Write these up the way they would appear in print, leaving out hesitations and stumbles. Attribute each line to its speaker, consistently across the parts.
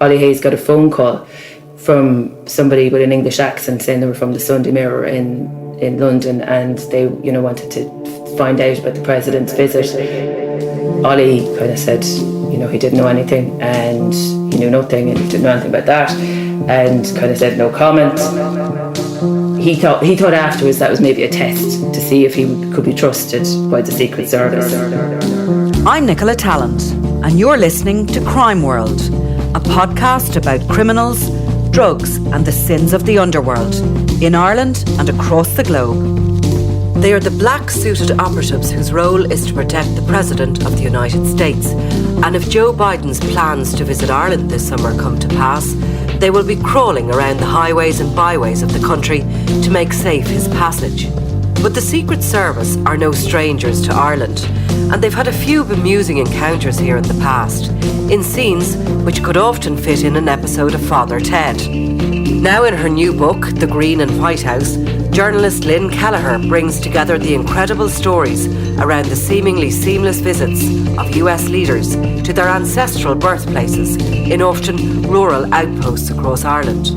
Speaker 1: Ollie Hayes got a phone call from somebody with an English accent saying they were from the Sunday Mirror in London, and they, wanted to find out about the president's visit. Ollie kind of said, he didn't know anything, and he knew nothing, and he didn't know anything about that, and kind of said no comment. He thought afterwards that was maybe a test to see if he could be trusted by the Secret Service.
Speaker 2: I'm Nicola Tallant, and you're listening to Crime World, a podcast about criminals, drugs and the sins of the underworld in Ireland and across the globe. They are the black-suited operatives whose role is to protect the President of the United States. And if Joe Biden's plans to visit Ireland this summer come to pass, they will be crawling around the highways and byways of the country to make safe his passage. But the Secret Service are no strangers to Ireland, and they've had a few bemusing encounters here in the past, in scenes which could often fit in an episode of Father Ted. Now in her new book, The Green and White House, journalist Lynne Kelleher brings together the incredible stories around the seemingly seamless visits of US leaders to their ancestral birthplaces in often rural outposts across Ireland.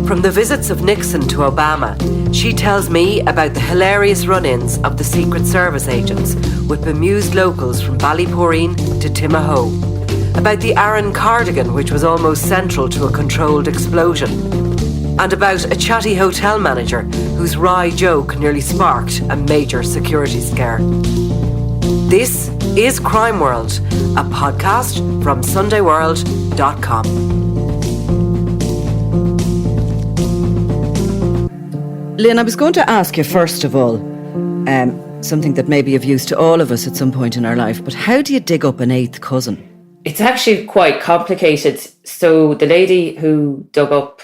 Speaker 2: From the visits of Nixon to Obama, she tells me about the hilarious run-ins of the Secret Service agents with bemused locals from Ballyporeen to Timahoe, about the Aran cardigan which was almost central to a controlled explosion, and about a chatty hotel manager whose wry joke nearly sparked a major security scare. This is Crime World, a podcast from SundayWorld.com. Lynne, I was going to ask you first of all, something that may be of use to all of us at some point in our life, but how do you dig up an eighth cousin?
Speaker 1: It's actually quite complicated. So the lady who dug up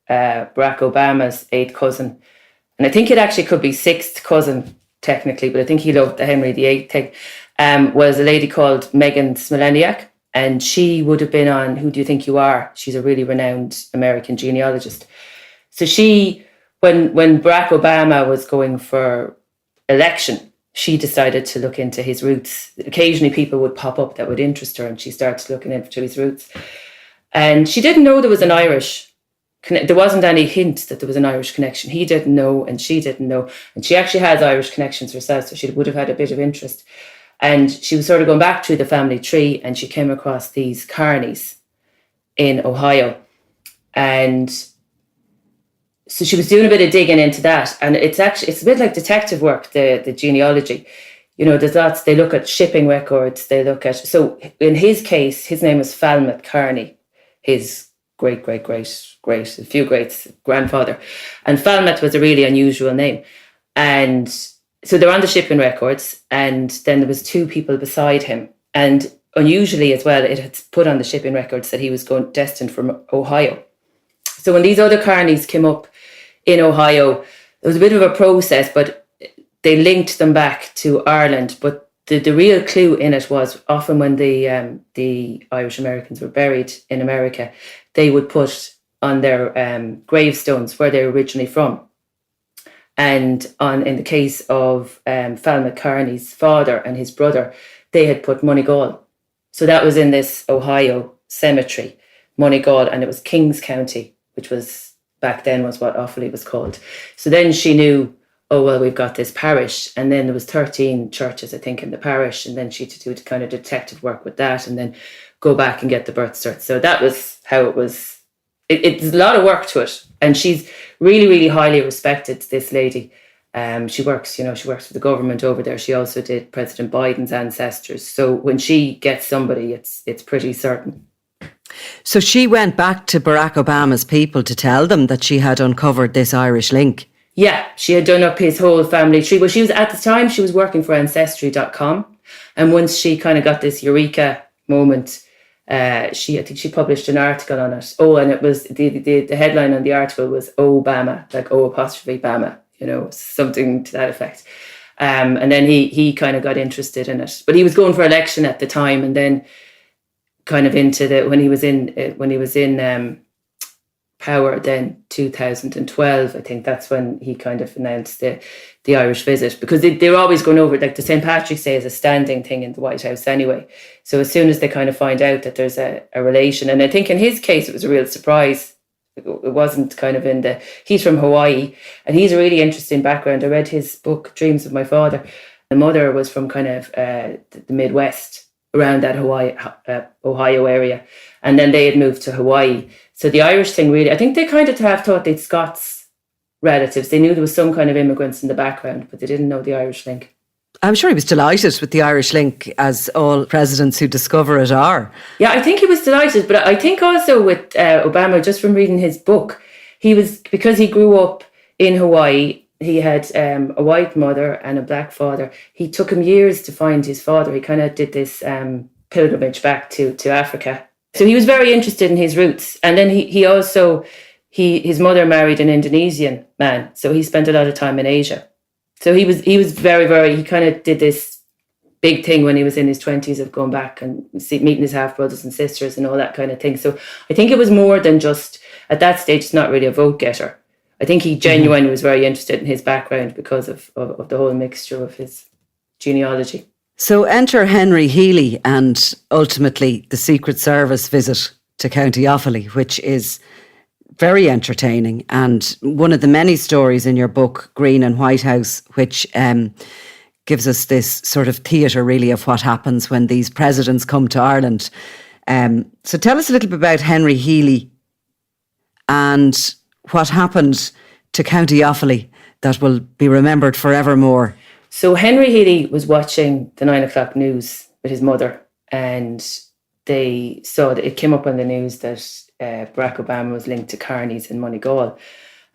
Speaker 1: Barack Obama's eighth cousin, and I think it actually could be sixth cousin technically, but I think he loved the Henry VIII thing, was a lady called Megan Smoleniak, and she would have been on Who Do You Think You Are? She's a really renowned American genealogist. So when Barack Obama was going for election, she decided to look into his roots. Occasionally people would pop up that would interest her, and she started looking into his roots. And she didn't know there was an Irish. There wasn't any hint that there was an Irish connection. He didn't know, and she didn't know. And she actually has Irish connections herself, so she would have had a bit of interest. And she was sort of going back through the family tree, and she came across these Carneys in Ohio. And so she was doing a bit of digging into that. And it's a bit like detective work, the genealogy. There's lots, they look at shipping records, so in his case, his name was Falmouth Carney, his great, a few greats, grandfather. And Falmouth was a really unusual name. And so they're on the shipping records, and then there was two people beside him. And unusually as well, it had put on the shipping records that he was destined from Ohio. So when these other Carneys came up in Ohio, there was a bit of a process, but they linked them back to Ireland. But the real clue in it was often when the Irish Americans were buried in America, they would put on their gravestones where they were originally from. And in the case of Falmouth Carney's father and his brother, they had put Moneygall. So that was in this Ohio cemetery, Moneygall, and it was Kings County, which was back then was what Offaly was called. So then she knew, oh, well, we've got this parish. And then there was 13 churches, I think, in the parish. And then she had to do kind of detective work with that and then go back and get the birth cert. So that was how it was. It's a lot of work to it. And she's really, really highly respected, this lady. She works for the government over there. She also did President Biden's ancestors. So when she gets somebody, it's pretty certain.
Speaker 2: So she went back to Barack Obama's people to tell them that she had uncovered this Irish link.
Speaker 1: Yeah, she had done up his whole family tree. Well, she was working for ancestry.com. And once she kind of got this eureka moment, I think she published an article on it. Oh, and it was the headline on the article was Obama, like O''Bama, something to that effect. And then he kind of got interested in it. But he was going for election at the time, and then kind of into when he was in power then 2012. I think that's when he kind of announced the Irish visit, because they're always going over, like the St. Patrick's Day is a standing thing in the White House anyway. So as soon as they kind of find out that there's a relation, and I think in his case it was a real surprise. It wasn't kind of he's from Hawaii, and he's a really interesting background. I read his book, Dreams of My Father. The mother was from kind of the Midwest, around that Ohio area. And then they had moved to Hawaii. So the Irish thing really, I think they kind of thought they'd Scots relatives. They knew there was some kind of immigrants in the background, but they didn't know the Irish link.
Speaker 2: I'm sure he was delighted with the Irish link, as all presidents who discover it are.
Speaker 1: Yeah, I think he was delighted. But I think also with Obama, just from reading his book, because he grew up in Hawaii, he had a white mother and a black father. He took him years to find his father. He kind of did this pilgrimage back to Africa. So he was very interested in his roots. And then his mother married an Indonesian man. So he spent a lot of time in Asia. So he was very, very, he kind of did this big thing when he was in his 20s of going back and meeting his half-brothers and sisters and all that kind of thing. So I think it was more than just, at that stage, it's not really a vote getter. I think he genuinely was very interested in his background because of the whole mixture of his genealogy.
Speaker 2: So enter Henry Healy and ultimately the Secret Service visit to County Offaly, which is very entertaining, and one of the many stories in your book, Green and White House, which gives us this sort of theatre really of what happens when these presidents come to Ireland. So tell us a little bit about Henry Healy and what happened to County Offaly that will be remembered forevermore.
Speaker 1: So Henry Healy was watching the 9 o'clock news with his mother, and they saw that it came up on the news that Barack Obama was linked to carnies in Moneygall.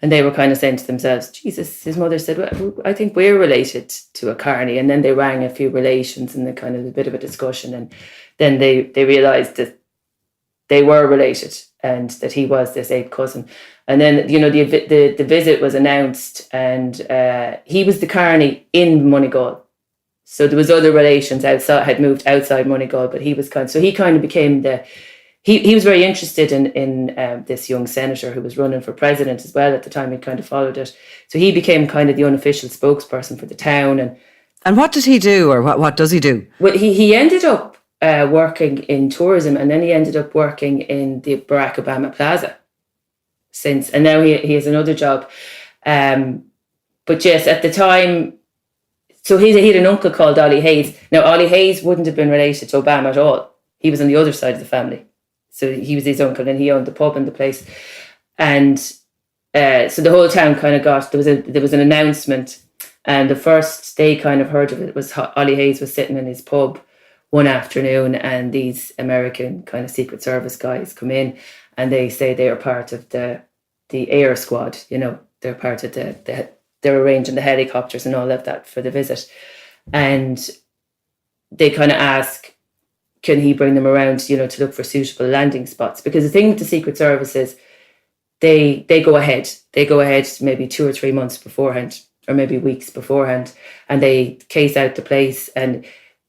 Speaker 1: And they were kind of saying to themselves, Jesus, his mother said, well, I think we're related to a carny. And then they rang a few relations and they kind of a bit of a discussion. And then they realised that they were related and that he was this 8th cousin. And then, the visit was announced, and he was the carny in Moneygall. So there was other relations outside, had moved outside Moneygall, but he was he kind of became he was very interested in this young senator who was running for president as well at the time. He kind of followed it. So he became kind of the unofficial spokesperson for the town.
Speaker 2: And what did he do, or what does he do?
Speaker 1: Well, he ended up working in tourism, and then he ended up working in the Barack Obama Plaza since. And now he has another job. But yes, at the time, so he had an uncle called Ollie Hayes. Now, Ollie Hayes wouldn't have been related to Obama at all. He was on the other side of the family. So he was his uncle, and he owned the pub in the place. And so the whole town kind of there was an announcement, and the first they kind of heard of it was Ollie Hayes was sitting in his pub one afternoon, and these American kind of Secret Service guys come in, and they say they are part of the air squad. They're part of they're arranging the helicopters and all of that for the visit. And they kind of ask, can he bring them around, to look for suitable landing spots? Because the thing with the Secret Service is they go ahead. They go ahead maybe 2 or 3 months beforehand, or maybe weeks beforehand, and they case out the place. And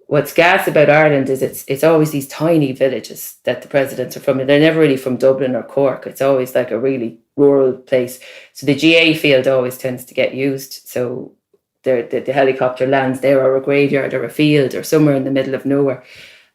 Speaker 1: what's gas about Ireland is it's always these tiny villages that the presidents are from. They're never really from Dublin or Cork. It's always like a really rural place. So the GA field always tends to get used. So the helicopter lands there, or a graveyard or a field or somewhere in the middle of nowhere.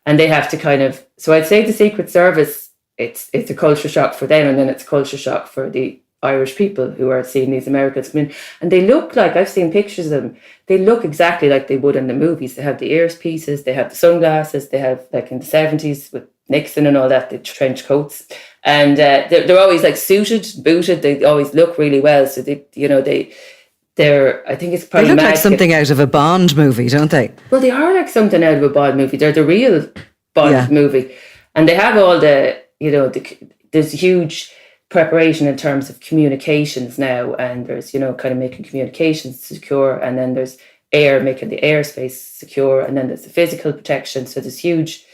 Speaker 1: And they have to so I'd say the Secret Service, it's a culture shock for them, and then it's a culture shock for the Irish people who are seeing these Americans come in. And they look like, I've seen pictures of them, they look exactly like they would in the movies. They have the earpieces, they have the sunglasses, they have, like in the 70s with Nixon and all that, the trench coats. And they're always like suited, booted, they always look really well. So they're, I think it's probably...
Speaker 2: They look like something out of a Bond movie, don't they?
Speaker 1: Well, they are like something out of a Bond movie. They're the real Bond movie. And they have all there's huge preparation in terms of communications now. And there's, kind of making communications secure. And then there's making the airspace secure. And then there's the physical protection. So there's huge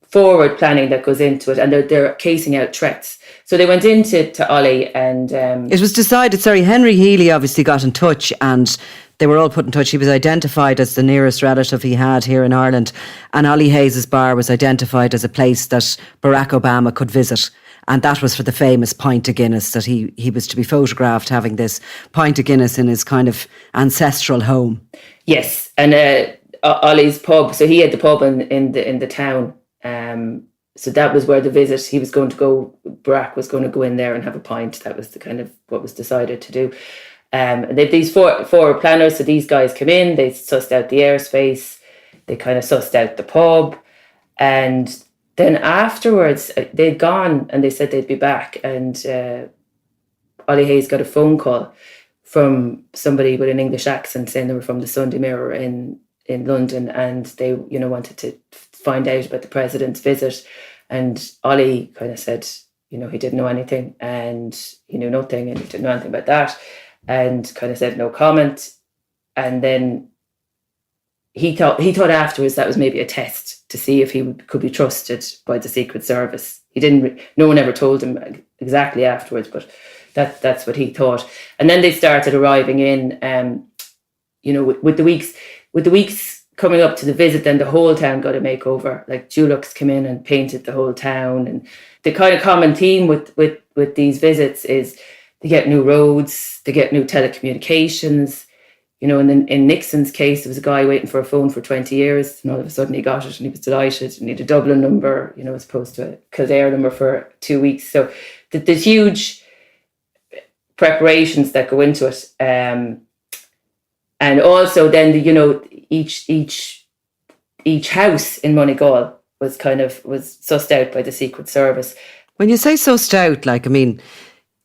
Speaker 1: forward planning that goes into it. And they're casing out threats. So they went into Ollie, and...
Speaker 2: it was decided, Henry Healy obviously got in touch, and they were all put in touch. He was identified as the nearest relative he had here in Ireland, and Ollie Hayes' bar was identified as a place that Barack Obama could visit. And that was for the famous pint of Guinness, that he was to be photographed having this pint of Guinness in his kind of ancestral home.
Speaker 1: Yes, and Ollie's pub. So he had the pub in the town. So that was where the visit. He was going to go. Barack was going to go in there and have a pint. That was the kind of what was decided to do. They've these four planners. So these guys come in. They sussed out the airspace. They kind of sussed out the pub, and then afterwards they'd gone and they said they'd be back. And Ollie Hayes got a phone call from somebody with an English accent saying they were from the Sunday Mirror in London, and they wanted to find out about the president's visit. And Ollie kind of said, he didn't know anything, and he knew nothing, and he didn't know anything about that, and kind of said no comment. And then he thought afterwards that was maybe a test to see if he could be trusted by the Secret Service. He didn't. No one ever told him exactly afterwards, but that's what he thought. And then they started arriving in, with the weeks coming up to the visit. Then the whole town got a makeover. Like Dulux came in and painted the whole town. And the kind of common theme with these visits is they get new roads, they get new telecommunications. And in Nixon's case, there was a guy waiting for a phone for 20 years, and all of a sudden he got it and he was delighted, and he had a Dublin number, as opposed to a Kildare number for 2 weeks. So there's huge preparations that go into it. And also then, each house in Moneygall was sussed out by the Secret Service.
Speaker 2: When you say sussed out,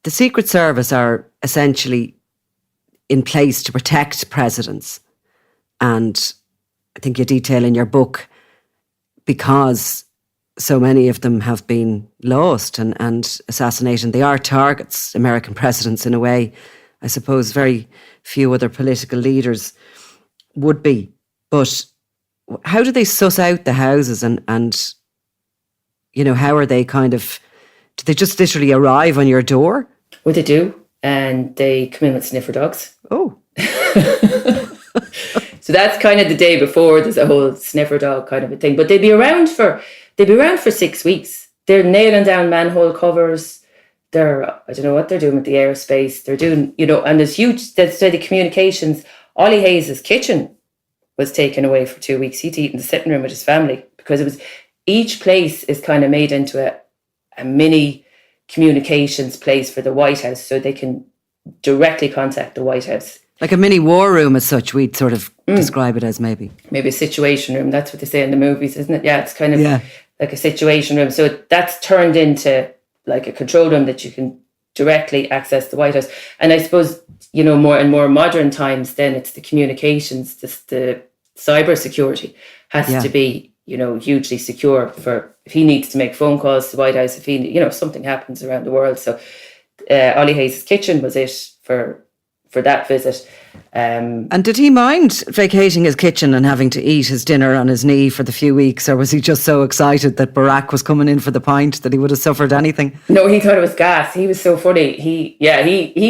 Speaker 2: the Secret Service are essentially in place to protect presidents. And I think you detail in your book, because so many of them have been lost and assassinated. They are targets, American presidents, in a way. I suppose very few other political leaders would be. But how do they suss out the houses and how are they do they just literally arrive on your door?
Speaker 1: Well, they do. And they come in with sniffer dogs.
Speaker 2: Oh.
Speaker 1: So that's kind of the day before. There's a whole sniffer dog kind of a thing. But they'd be around for 6 weeks. They're nailing down manhole covers. I don't know what they're doing with the airspace. They're doing, and there's huge, the communications. Ollie Hayes' kitchen was taken away for 2 weeks. He'd eat in the sitting room with his family, because each place is kind of made into a mini communications place for the White House, so they can directly contact the White House. Like
Speaker 2: a mini war room as such, we'd sort of describe it as maybe.
Speaker 1: Maybe a situation room, that's what they say in the movies, isn't it? Yeah, it's kind of like a situation room. So that's turned into like a control room that you can directly access the White House. And I suppose, more in more modern times, then it's the communications, the cyber security has to be, hugely secure for if he needs to make phone calls to the White House, if he, something happens around the world. So Ollie Hayes' kitchen was it for that visit.
Speaker 2: And did he mind vacating his kitchen and having to eat his dinner on his knee for the few weeks, or was he just so excited that Barack was coming in for the pint that he would have suffered anything?
Speaker 1: No, he thought it was gas. He was so funny. He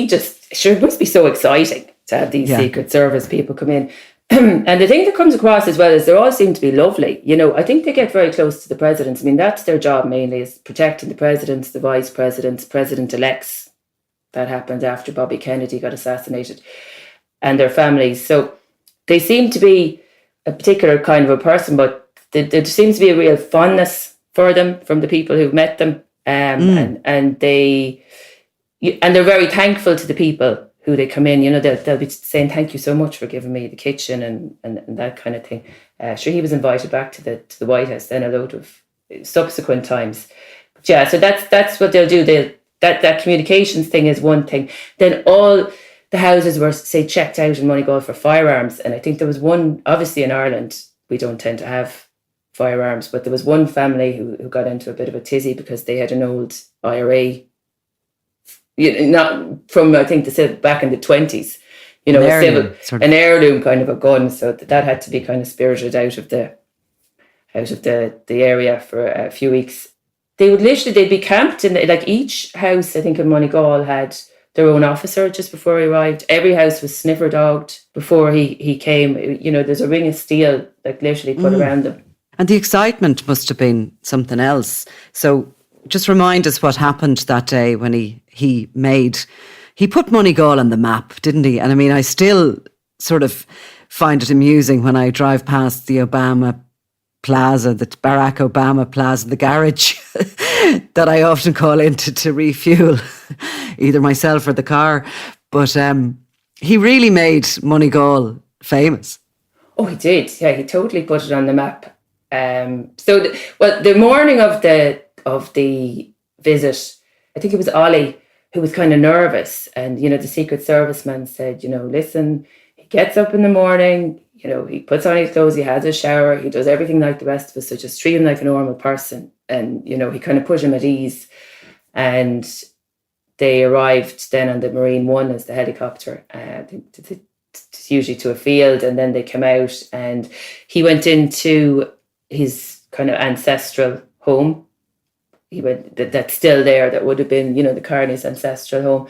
Speaker 1: just, it must be so exciting to have these Secret Service people come in. And the thing that comes across as well is they all seem to be lovely. I think they get very close to the presidents. That's their job mainly, is protecting the presidents, the vice presidents, president-elects. That happened after Bobby Kennedy got assassinated, and their families. So they seem to be a particular kind of a person, but there seems to be a real fondness for them from the people who've met them. And they're very thankful to the people who they come in. They'll be saying, thank you so much for giving me the kitchen and that kind of thing. Sure, he was invited back to the White House then a load of subsequent times. But yeah, so that's what they'll do. That communications thing is one thing. Then all the houses were, say, checked out in Moneygall for firearms. And I think there was one, obviously in Ireland, we don't tend to have firearms, but there was one family who got into a bit of a tizzy because they had an old IRA, not from, I think they said back in the 20s, an heirloom kind of a gun. So that had to be kind of spirited out of the area for a few weeks. They'd be camped in, like each house, I think in Moneygall had their own officer just before he arrived. Every house was sniffer dogged before he came. There's a ring of steel like literally put around them.
Speaker 2: And the excitement must have been something else. So just remind us what happened that day when he put Moneygall on the map, didn't he? And I mean, I still sort of find it amusing when I drive past the Obama Plaza, the Barack Obama Plaza, the garage that I often call in to refuel either myself or the car. But he really made Moneygall famous.
Speaker 1: Oh, he did. Yeah, he totally put it on the map. The morning of the visit, I think it was Ollie who was kind of nervous, and the Secret Service man said, listen, he gets up in the morning, he puts on his clothes, he has a shower, he does everything like the rest of us, so just treat him like a normal person. And he kind of put him at ease. And they arrived then on the Marine One as the helicopter, usually to a field, and then they came out, and he went into his kind of ancestral home. He went that's still there. That would have been, the Carney's ancestral home,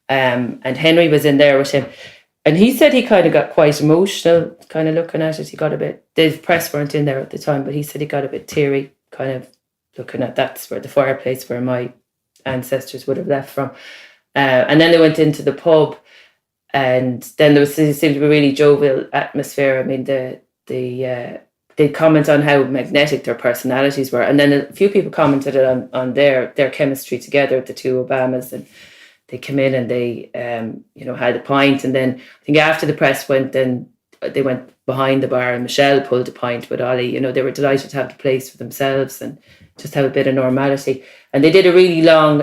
Speaker 1: and Henry was in there with him. And he said he kind of got quite emotional, kind of looking at it. He got a bit. The press weren't in there at the time, but he said he got a bit teary, kind of looking at that's where the fireplace where my ancestors would have left from. And then they went into the pub, and then there seemed to be a really jovial atmosphere. I mean, they comment on how magnetic their personalities were, and then a few people commented on their chemistry together, the two Obamas, and they came in and they had a pint, and then I think after the press went, then they went behind the bar, and Michelle pulled a pint with Ollie. They were delighted to have the place for themselves and just have a bit of normality. And they did a really long.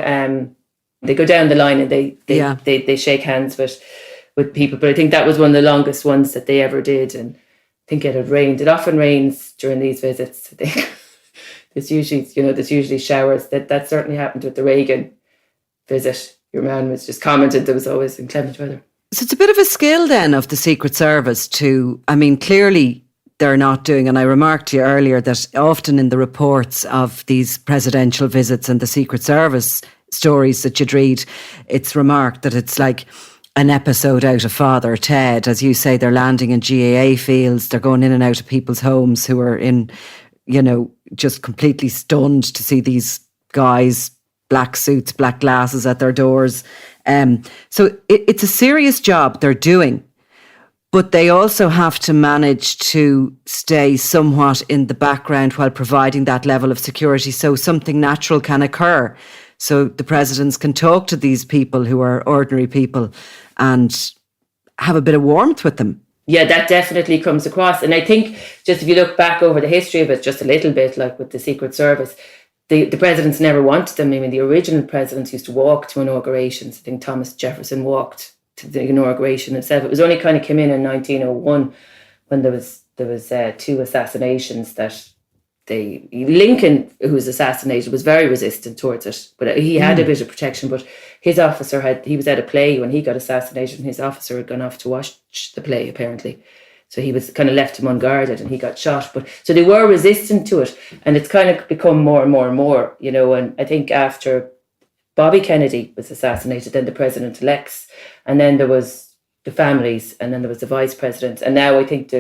Speaker 1: They go down the line and they shake hands with people, but I think that was one of the longest ones that they ever did. And I think it had rained. It often rains during these visits. I think there's usually showers. That certainly happened with the Reagan visit. Your man was just commented there was always inclement weather.
Speaker 2: So it's a bit of a skill then of the Secret Service clearly they're not doing, and I remarked to you earlier that often in the reports of these presidential visits and the Secret Service stories that you'd read, it's remarked that it's like an episode out of Father Ted. As you say, they're landing in GAA fields, they're going in and out of people's homes who are in, just completely stunned to see these guys, black suits, black glasses at their doors. So it's a serious job they're doing, but they also have to manage to stay somewhat in the background while providing that level of security so something natural can occur. So the presidents can talk to these people who are ordinary people and have a bit of warmth with them.
Speaker 1: Yeah, that definitely comes across. And I think just if you look back over the history of it just a little bit, like with the Secret Service, the presidents never wanted them. I mean, the original presidents used to walk to inaugurations. I think Thomas Jefferson walked to the inauguration himself. It was only kind of came in 1901 when there was two assassinations that Lincoln, who was assassinated, was very resistant towards it, but he had a bit of protection. But his officer he was at a play when he got assassinated, and his officer had gone off to watch the play apparently. So he was kind of left him unguarded and he got shot. But so they were resistant to it, and it's kind of become more and more and more, And I think after Bobby Kennedy was assassinated, then the president-elects, and then there was the families, and then there was the vice president, and now I think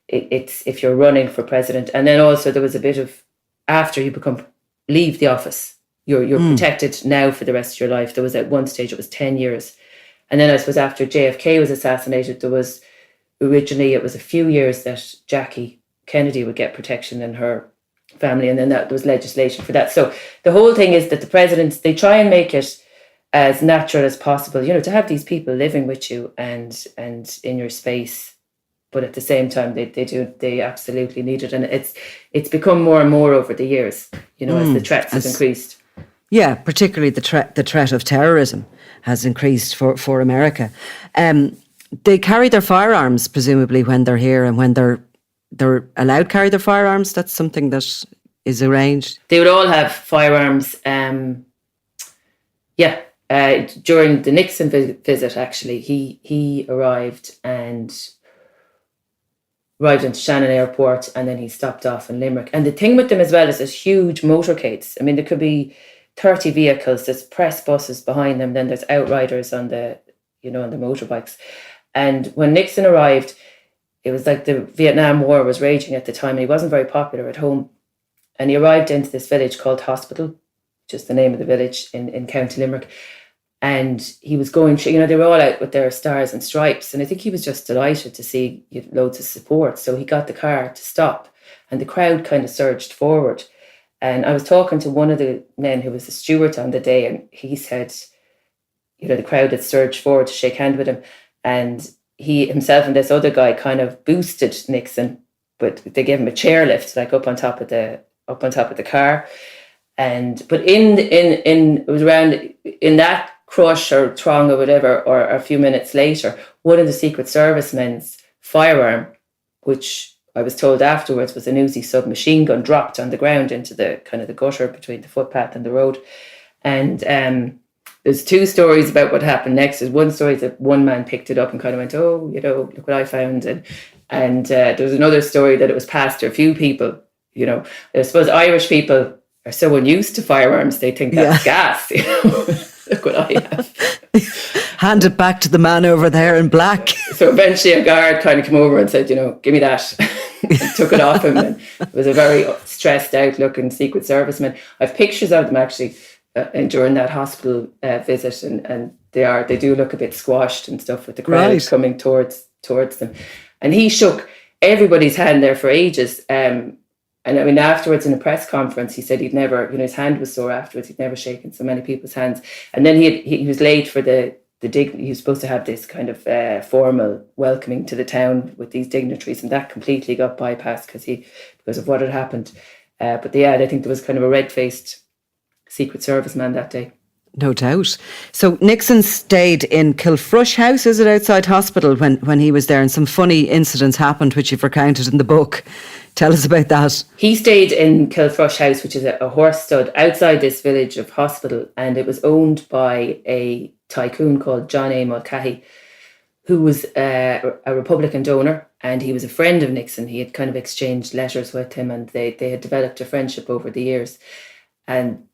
Speaker 1: it's if you're running for president, and then also there was a bit of after you leave the office, you're protected now for the rest of your life. There was at one stage it was 10 years, and then I suppose after JFK was assassinated, there was originally it was a few years that Jackie Kennedy would get protection in her family, and then there was legislation for that. So the whole thing is that the presidents, they try and make it as natural as possible, to have these people living with you and in your space, but at the same time they absolutely need it, and it's become more and more over the years, as the threats have increased.
Speaker 2: Yeah, particularly the threat of terrorism has increased for America. They carry their firearms presumably when they're here, and when they're allowed to carry their firearms. That's something that is arranged.
Speaker 1: They would all have firearms. During the Nixon visit, actually, he arrived into Shannon Airport, and then he stopped off in Limerick. And the thing with them as well is there's huge motorcades. I mean, there could be 30 vehicles. There's press buses behind them. Then there's outriders on the motorbikes. And when Nixon arrived, it was like the Vietnam War was raging at the time, and he wasn't very popular at home. And he arrived into this village called Hospital, just the name of the village in County Limerick. And he was going through, they were all out with their stars and stripes. And I think he was just delighted to see loads of support. So he got the car to stop and the crowd kind of surged forward. And I was talking to one of the men who was the steward on the day, and he said, the crowd had surged forward to shake hand with him. And he himself and this other guy kind of boosted Nixon, but they gave him a chairlift, like up on top of the car. But it was around in that crush or throng or whatever, or a few minutes later, one of the Secret Service men's firearm, which I was told afterwards was an Uzi submachine gun, dropped on the ground into the kind of the gutter between the footpath and the road. And there's two stories about what happened next. There's one story that one man picked it up and kind of went, oh, look what I found. And there was another story that it was passed to a few people. I suppose Irish people are so unused to firearms, they think that's gas. Look what I have.
Speaker 2: Hand it back to the man over there in black.
Speaker 1: So eventually a guard kind of came over and said, give me that. And took it off him. And it was a very stressed out looking Secret Serviceman. I have pictures of them actually during that hospital visit, and they do look a bit squashed and stuff with the crowd coming towards them. And he shook everybody's hand there for ages. And I mean, afterwards in a press conference, he said he'd never, his hand was sore afterwards. He'd never shaken so many people's hands. And then he was late for he was supposed to have this kind of formal welcoming to the town with these dignitaries, and that completely got bypassed because of what had happened. But I think there was kind of a red-faced Secret Service man that day.
Speaker 2: No doubt. So Nixon stayed in Kilfrush House, is it, outside hospital when he was there, and some funny incidents happened which you've recounted in the book. Tell us about that.
Speaker 1: He stayed in Kilfrush House, which is a horse stud outside this village of hospital, and it was owned by a tycoon called John A. Mulcahy, who was a Republican donor, and he was a friend of Nixon. He had kind of exchanged letters with him, and they had developed a friendship over the years. And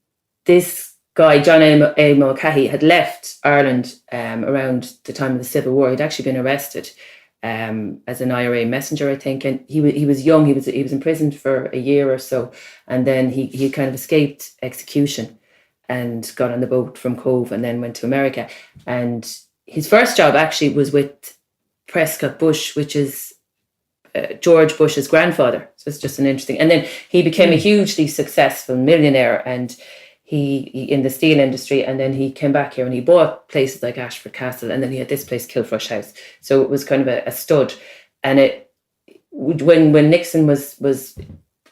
Speaker 1: this guy, John A. Mulcahy, had left Ireland around the time of the Civil War. He'd actually been arrested as an IRA messenger, I think, and he was young. He was imprisoned for a year or so, and then he kind of escaped execution and got on the boat from Cove and then went to America. And his first job actually was with Prescott Bush, which is George Bush's grandfather. So it's just an interesting. And then he became a hugely successful millionaire, and he in the steel industry, and then he came back here and he bought places like Ashford Castle, and then he had this place, Kilfrush House. So it was kind of a stud. And when Nixon was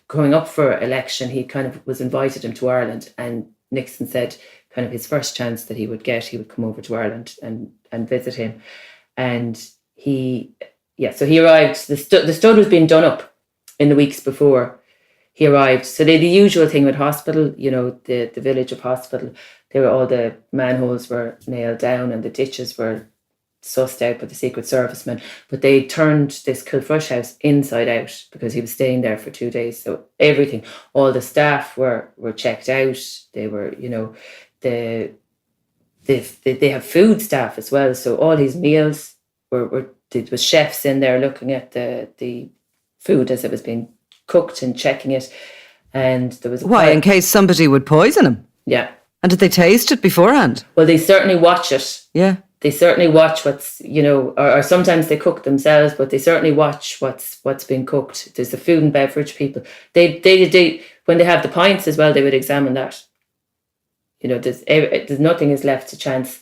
Speaker 1: going up for election, he kind of was invited him to Ireland, and Nixon said kind of his first chance that he would come over to Ireland and visit him. And so he arrived. The stud was being done up in the weeks before he arrived. So the usual thing with hospital, the village of hospital, all the manholes were nailed down and the ditches were sussed out by the Secret Servicemen. But they turned this Kilfrush House inside out because he was staying there for 2 days. So everything, all the staff were checked out. They were, they have food staff as well. So all his meals there was chefs in there looking at the food as it was being cooked and checking it. And there was
Speaker 2: in case somebody would poison him? Yeah. And did they taste it beforehand?
Speaker 1: Well, they certainly watch it.
Speaker 2: Yeah.
Speaker 1: They certainly watch what's, or sometimes they cook themselves, but they certainly watch what's being cooked. There's the food and beverage people. They when they have the pints as well, they would examine that. There's nothing is left to chance.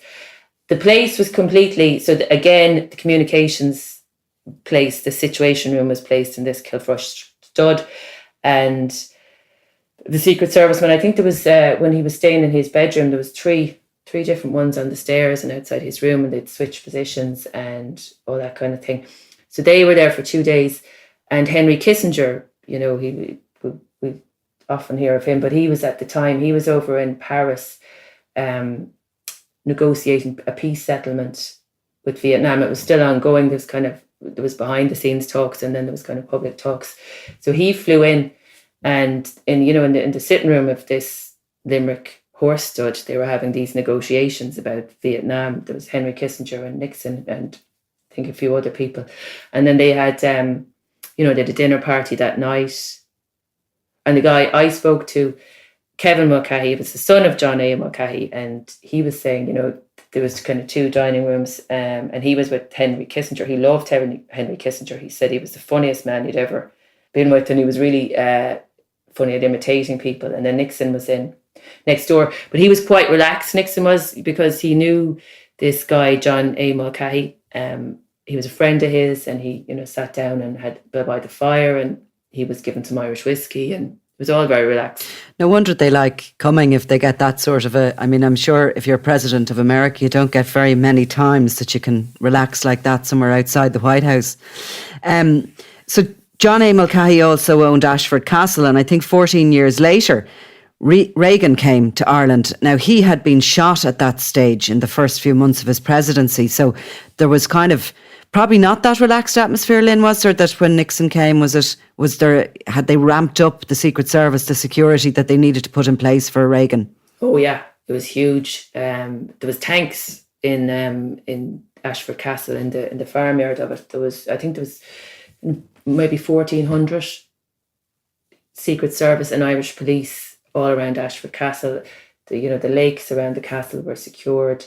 Speaker 1: The place was completely, again, the communications place, the situation room was placed in this Kilfrush stud, and the Secret Serviceman, I think there was, when he was staying in his bedroom, there was three different ones on the stairs and outside his room, and they'd switch positions and all that kind of thing. So they were there for 2 days, and Henry Kissinger, we often hear of him, but he was at the time, he was over in Paris negotiating a peace settlement with Vietnam. It was still ongoing. There was behind the scenes talks, and then there was kind of public talks. So he flew in, and in the sitting room of this Limerick horse stud, they were having these negotiations about Vietnam. There was Henry Kissinger and Nixon and I think a few other people. And then they had, they had a dinner party that night. And the guy I spoke to, Kevin Mulcahy was the son of John A. Mulcahy, and he was saying, there was kind of 2 dining rooms, and he was with Henry Kissinger. He loved Henry Kissinger. He said he was the funniest man he'd ever been with, and he was really funny at imitating people. And then Nixon was in next door, but he was quite relaxed. Nixon was, because he knew this guy John A. Mulcahy. He was a friend of his, and he sat down and had by the fire, and he was given some Irish whiskey, and it was all very relaxed.
Speaker 2: No wonder they like coming if they get that sort of I'm sure if you're president of America, you don't get very many times that you can relax like that somewhere outside the White House. So John A. Mulcahy also owned Ashford Castle, and I think 14 years later, Reagan came to Ireland. Now, he had been shot at that stage in the first few months of his presidency, so there was kind of probably not that relaxed atmosphere, Lynn, was there, that when Nixon came, had they ramped up the Secret Service, the security that they needed to put in place for Reagan?
Speaker 1: Oh yeah, it was huge. There was tanks in Ashford Castle, in the farmyard of it. I think there was maybe 1,400 Secret Service and Irish police all around Ashford Castle. The lakes around the castle were secured.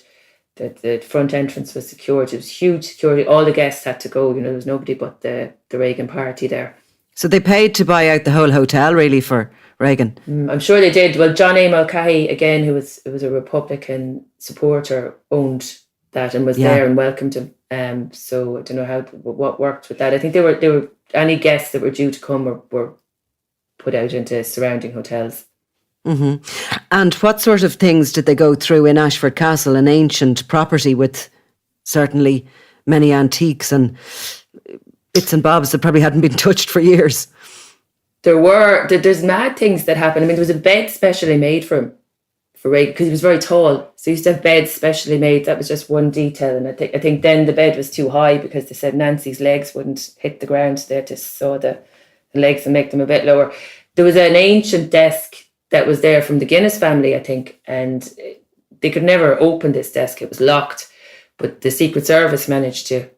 Speaker 1: The front entrance was secured. It was huge security. All the guests had to go. There was nobody but the Reagan party there.
Speaker 2: So they paid to buy out the whole hotel, really, for Reagan?
Speaker 1: I'm sure they did. Well, John A. Mulcahy, again, who was a Republican supporter, owned that and was there and welcomed him. So I don't know what worked with that. I think they were any guests that were due to come were put out into surrounding hotels.
Speaker 2: Mm-hmm. And what sort of things did they go through in Ashford Castle, an ancient property with certainly many antiques and bits and bobs that probably hadn't been touched for years?
Speaker 1: There's mad things that happened. There was a bed specially made for Reagan, because he was very tall. So he used to have beds specially made. That was just one detail. And I think then the bed was too high, because they said Nancy's legs wouldn't hit the ground. They had to saw the legs and make them a bit lower. There was an ancient desk that was there from the Guinness family, I think, and they could never open this desk. It was locked, but the Secret Service managed to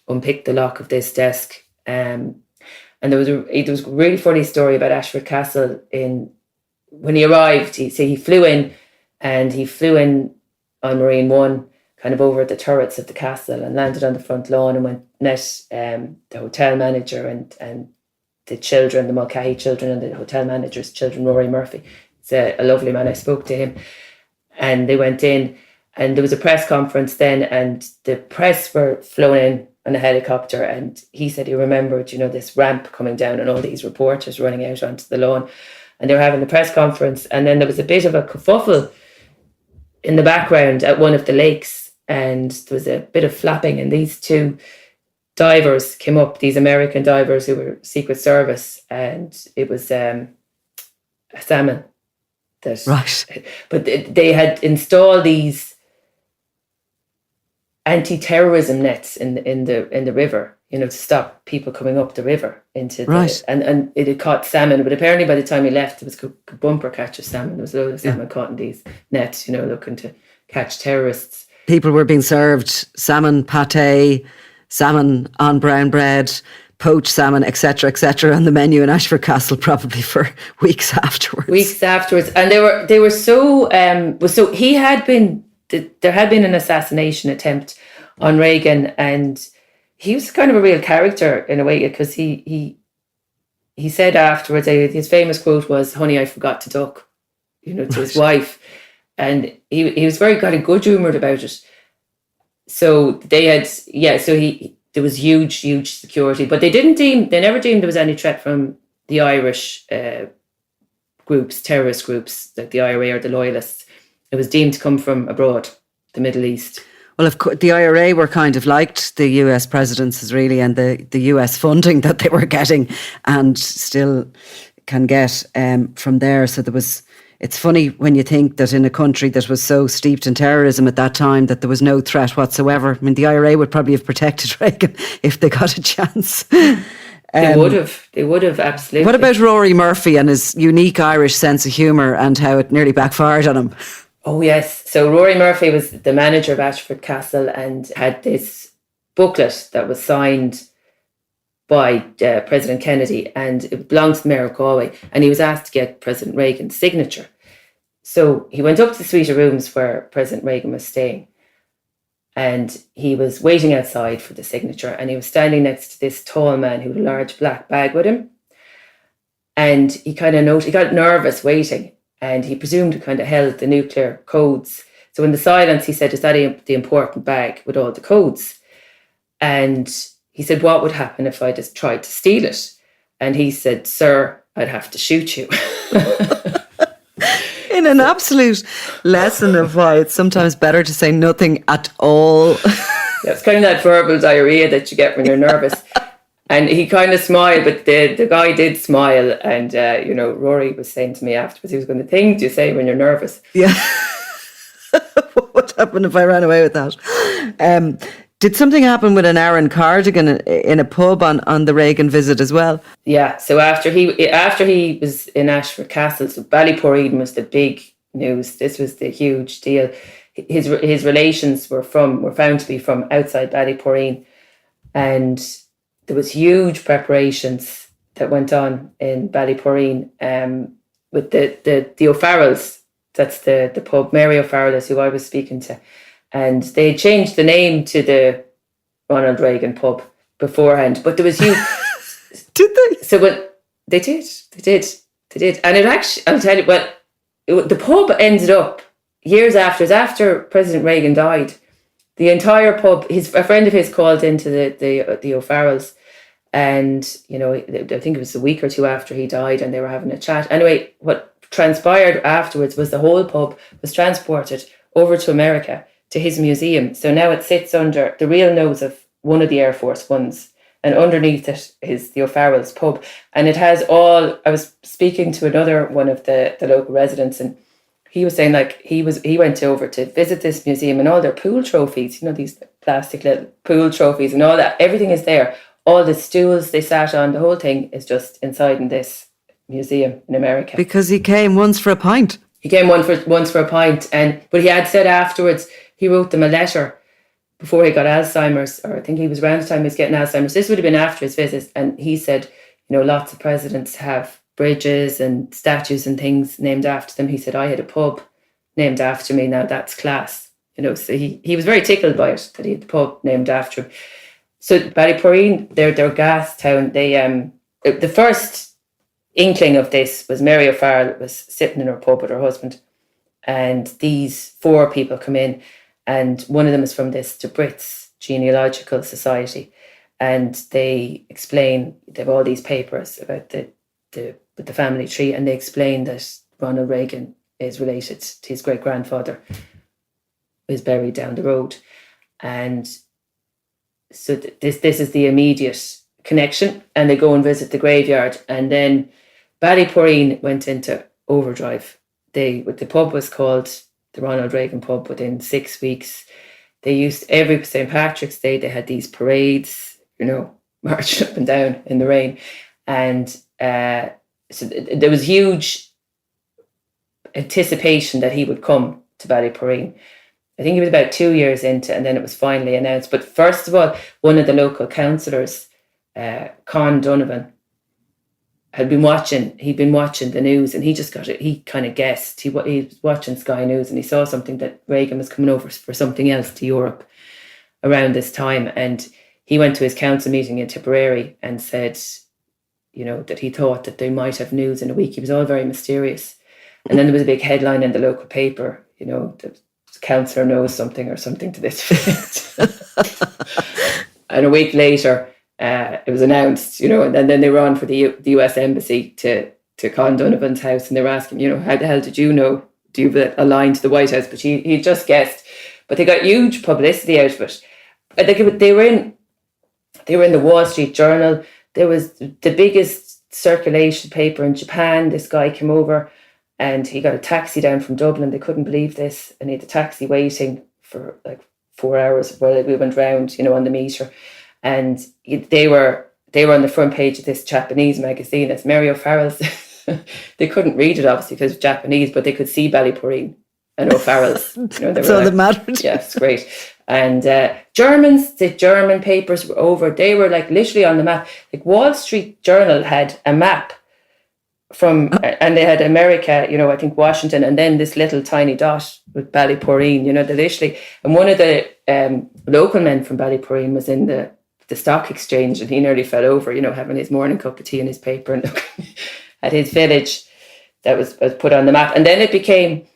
Speaker 1: unpick the lock of this desk. And there was a really funny story about Ashford Castle. When he arrived, he flew in on Marine One, kind of over the turrets of the castle, and landed on the front lawn, and met the hotel manager and the children, the Mulcahy children, and the hotel manager's children, Rory Murphy. It's a lovely man. I spoke to him, and they went in, and there was a press conference then, and the press were flown in on a helicopter, and he said he remembered, this ramp coming down and all these reporters running out onto the lawn, and they were having the press conference, and then there was a bit of a kerfuffle in the background at one of the lakes, and there was a bit of flapping, and these 2 divers came up, these American divers who were Secret Service, and it was a salmon.
Speaker 2: Right.
Speaker 1: But they had installed these anti-terrorism nets in the river, to stop people coming up the river into
Speaker 2: right.
Speaker 1: And it had caught salmon, but apparently by the time he left, there was a bumper catch of salmon. There was a load of salmon caught in these nets, looking to catch terrorists. People
Speaker 2: were being served salmon pate, salmon on brown bread, poached salmon, etc., on the menu in Ashford Castle, probably for weeks afterwards.
Speaker 1: And they were so he had been, there had been an assassination attempt on Reagan, and he was kind of a real character in a way, because he said afterwards, his famous quote was, "Honey, I forgot to duck," to his wife, and he was very kind of good humoured about it. So there was huge security, but they never deemed there was any threat from the Irish groups, terrorist groups, like the IRA or the Loyalists. It was deemed to come from abroad, the Middle East.
Speaker 2: Well, of course, the IRA were kind of liked the US presidencies, really, and the US funding that they were getting, and still can get from there. So it's funny when you think that in a country that was so steeped in terrorism at that time, that there was no threat whatsoever. I mean, the IRA would probably have protected Reagan if they got a chance.
Speaker 1: They would have, absolutely.
Speaker 2: What about Rory Murphy and his unique Irish sense of humour and how it nearly backfired on him?
Speaker 1: Oh, yes. So Rory Murphy was the manager of Ashford Castle and had this booklet that was signed by President Kennedy, and it belongs to the Mayor of Galway, and he was asked to get President Reagan's signature. So he went up to the suite of rooms where President Reagan was staying, and he was waiting outside for the signature, and he was standing next to this tall man who had a large black bag with him. And he kind of he got nervous waiting, and he presumed he kind of held the nuclear codes. So in the silence, he said, "Is that the important bag with all the codes?" And he said, "What would happen if I just tried to steal it?" And he said, "Sir, I'd have to shoot you."
Speaker 2: In an absolute lesson of why it's sometimes better to say nothing at all.
Speaker 1: Yeah, it's kind of that verbal diarrhea that you get when you're nervous. And he kind of smiled, but the guy did smile. And, Rory was saying to me afterwards, he was going, "The things you say when you're nervous."
Speaker 2: Yeah. What happened if I ran away with that? Did something happen with an Aran cardigan in a pub on the Reagan visit as well?
Speaker 1: Yeah, so after he was in Ashford Castle, so Ballyporeen was the big news. This was the huge deal. His relations were found to be from outside Ballyporeen, and there was huge preparations that went on in Ballyporeen with the O'Farrells. That's the pub. Mary O'Farrell is who I was speaking to. And they changed the name to the Ronald Reagan pub beforehand. But there was huge...
Speaker 2: Did they?
Speaker 1: So they did. And it actually, I'll tell you, the pub ended up years after President Reagan died. The entire pub, a friend of his called into the O'Farrells, and, I think it was a week or two after he died, and they were having a chat. Anyway, what transpired afterwards was the whole pub was transported over to America, to his museum. So now it sits under the real nose of one of the Air Force Ones, and underneath it is the O'Farrell's pub. And it has I was speaking to another one of the local residents, and he was saying he went over to visit this museum, and all their pool trophies, these plastic little pool trophies and all that, everything is there. All the stools they sat on, the whole thing is just inside in this museum in America.
Speaker 2: Because he came once for a pint.
Speaker 1: He came once for a pint, but he had said afterwards, he wrote them a letter before he got Alzheimer's, or I think he was around the time he was getting Alzheimer's. This would have been after his visit. And he said, lots of presidents have bridges and statues and things named after them. He said, I had a pub named after me. Now that's class. So he was very tickled by it, that he had the pub named after him. So Ballyporeen, they're gas town. They the first inkling of this was Mary O'Farrell was sitting in her pub with her husband, and these 4 people come in. And one of them is from this Brits Genealogical Society, and they explain, they have all these papers about the family tree, and they explain that Ronald Reagan is related to his great grandfather, who is buried down the road, and so this is the immediate connection. And they go and visit the graveyard, and then Ballyporeen went into overdrive. The pub was called the Ronald Reagan pub. Within 6 weeks, they used every St. Patrick's Day, they had these parades, marching up and down in the rain. And so there was huge anticipation that he would come to Ballyporeen. I think he was about 2 years into, and then it was finally announced. But first of all, one of the local councillors, Con Donovan, he'd been watching the news, and he kind of guessed. He was watching Sky News, and he saw something that Reagan was coming over for something else to Europe around this time. And he went to his council meeting in Tipperary and said, that he thought that they might have news in a week. He was all very mysterious. And then there was a big headline in the local paper, the councillor knows something, or something to this effect. And a week later, it was announced, and then they were on for the US Embassy to Con Donovan's house, and they were asking, how the hell did you know? Do you have a line to the White House? But he just guessed. But they got huge publicity out of it. I think they were in the Wall Street Journal. There was the biggest circulation paper in Japan. This guy came over, and he got a taxi down from Dublin. They couldn't believe this, and he had the taxi waiting for like 4 hours while we went round, on the meter. And they were on the front page of this Japanese magazine. It's Mary O'Farrell's. They couldn't read it, obviously, because it's Japanese, but they could see Ballyporeen and O'Farrell's.
Speaker 2: That's all that mattered.
Speaker 1: Yeah, it's great. And the German papers were over. They were like literally on the map. Like Wall Street Journal had a map and they had America, I think Washington, and then this little tiny dot with Ballyporeen, that literally, and one of the local men from Ballyporeen was in the stock exchange, and he nearly fell over, having his morning cup of tea and his paper and looking at his village that was put on the map. And then it became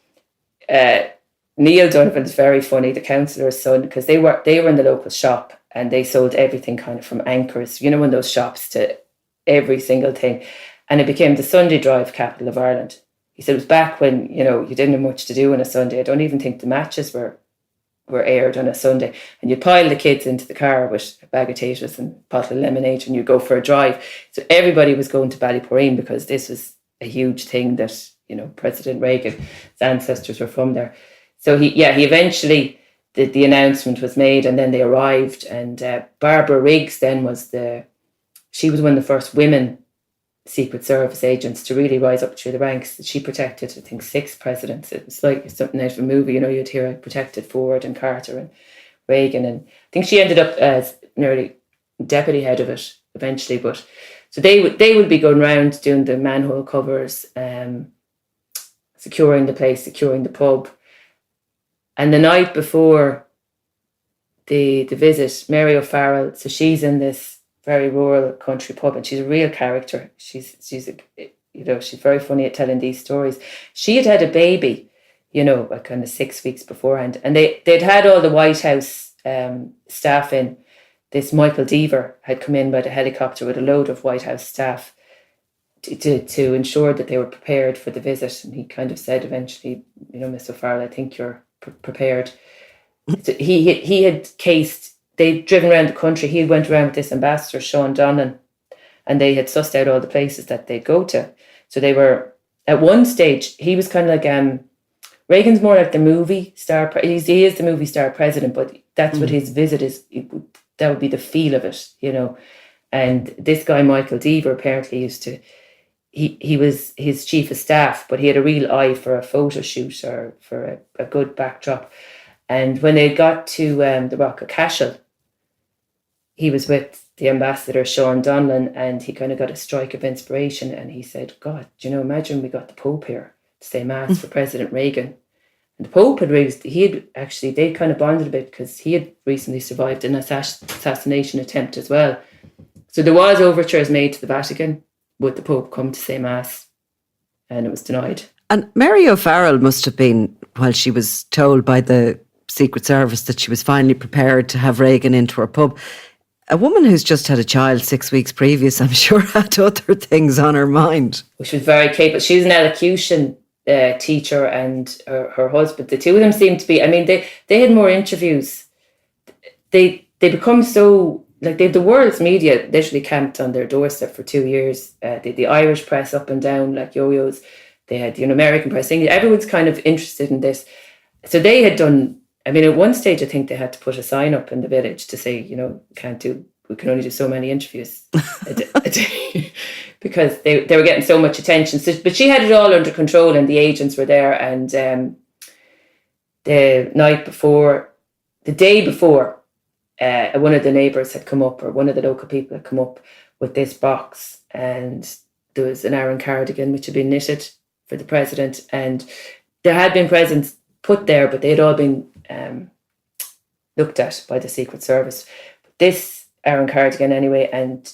Speaker 1: Neil Donovan's very funny, the councillor's son, because they were in the local shop and they sold everything kind of from anchors, in those shops, to every single thing. And it became the Sunday drive capital of Ireland. He said it was back when, you didn't have much to do on a Sunday. I don't even think the matches were aired on a Sunday. And you'd pile the kids into the car with a bag of taters and a bottle of lemonade and you'd go for a drive. So everybody was going to Ballyporeen because this was a huge thing that, President Reagan, his ancestors were from there. So he eventually, the announcement was made and then they arrived. And Barbara Riggs then she was one of the first women Secret Service agents to really rise up through the ranks. She protected, I think, 6 presidents. It was like something out of a movie, you'd hear it protected Ford and Carter and Reagan. And I think she ended up as nearly deputy head of it eventually. But so they would be going around doing the manhole covers, securing the place, securing the pub. And the night before the visit, Mary O'Farrell, so she's in this very rural country pub, and she's a real character. She's very funny at telling these stories. She had a baby, like kind of 6 weeks beforehand, and they'd had all the White House staff in. This Michael Deaver had come in by the helicopter with a load of White House staff to ensure that they were prepared for the visit. And he kind of said eventually, Miss O'Farrell, I think you're prepared. So he had cased. They'd driven around the country. He went around with this ambassador, Sean Donlan, and they had sussed out all the places that they'd go to. So they were, at one stage, he was kind of like, Reagan's more like the movie star. He is the movie star president, but that's what his visit is. That would be the feel of it, And this guy, Michael Deaver, apparently he was his chief of staff, but he had a real eye for a photo shoot or for a good backdrop. And when they got to the Rock of Cashel, he was with the ambassador, Sean Donlan, and he kind of got a strike of inspiration. And he said, God, imagine we got the Pope here to say mass for President Reagan. And the Pope they kind of bonded a bit because he had recently survived an assassination attempt as well. So there was overtures made to the Vatican, would the Pope come to say mass? And it was denied.
Speaker 2: And Mary O'Farrell must have been, while she was told by the Secret Service that she was finally prepared to have Reagan into her pub, a woman who's just had a child 6 weeks previous, I'm sure, had other things on her mind.
Speaker 1: Well, she was very capable. She was an elocution teacher, and her husband, the two of them seemed to be, they had more interviews. They become so, like, the world's media literally camped on their doorstep for 2 years. The Irish press up and down like yo-yos. They had, American press. Everyone's kind of interested in this. So they had done, at one stage, I think they had to put a sign up in the village to say, we can only do so many interviews a day because they were getting so much attention. So, but she had it all under control and the agents were there. And the day before, one of the neighbours had come up, or one of the local people had come up with this box, and there was an Aran cardigan which had been knitted for the president, and there had been presents put there, but they had all been looked at by the Secret Service. But this Aran cardigan anyway, and